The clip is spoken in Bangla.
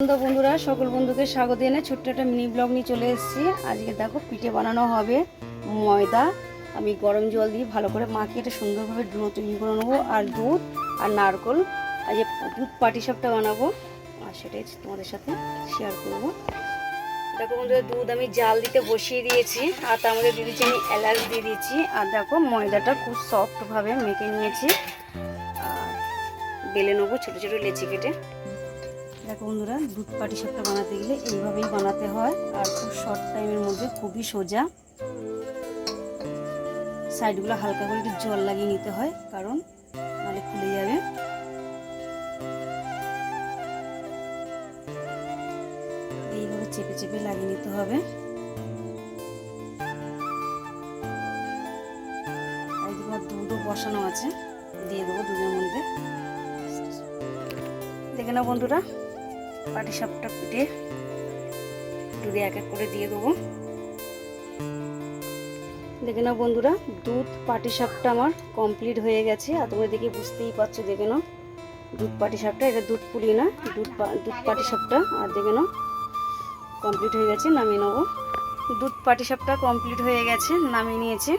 বন্ধুরা সকল বন্ধুকে স্বাগত জানাই ছোট্ট একটা মিনি ব্লগ নিয়ে চলে এসেছি। আজকে দেখো পিঠে বানানো হবে। ময়দা আমি গরম জল দিয়ে ভালো করে মাখিয়ে এটা সুন্দরভাবে ডো তৈরি করে নেবো, আর দুধ আর নারকেল আর যে দুধ পাটিসাপটা বানাবো, আর সেটাই তোমাদের সাথে শেয়ার করব। দেখো বন্ধুরা, দুধ আমি জাল দিতে বসিয়ে দিয়েছি, আর তার মধ্যে দিয়ে দিচ্ছি আমি এলাচ দিয়ে দিয়েছি। আর দেখো ময়দাটা খুব সফটভাবে মেখে নিয়েছি, আর বেলে নেবো ছোটো ছোটো লেচি কেটে। দেখো বন্ধুরা, দুধ পাটিসাপটা বানাতে গেলে এইভাবেই বানাতে হয়, আর খুব শর্ট টাইমের মধ্যে খুবই সোজা। সাইডগুলো হালকা করে একটু জল লাগিয়ে নিতে হয়, কারণ নাহলে খুলে যাবে। এইভাবে চেপে চেপে লাগিয়ে নিতে হবে। আর তোমার দুধও বসানো আছে, দিয়ে দেবো দুধের মধ্যে। দেখে নাও বন্ধুরা, পাটিসাপটা পিঠে দুধে এক এক করে দিয়ে দেবো। দেখে নাও বন্ধুরা, দুধ পাটিসাপটা আমার কমপ্লিট হয়ে গেছে। আর তোমরা দেখে বুঝতেই পারছো, দেখে নাও দুধ পাটিসাপটা, এটা দুধ পুলি না, দুধ পাটিসাপটা। আর দেখে নাও কমপ্লিট হয়ে গেছে, নামিয়ে নেবো। দুধ পাটিসাপটা কমপ্লিট হয়ে গেছে, নামিয়ে নিয়েছি।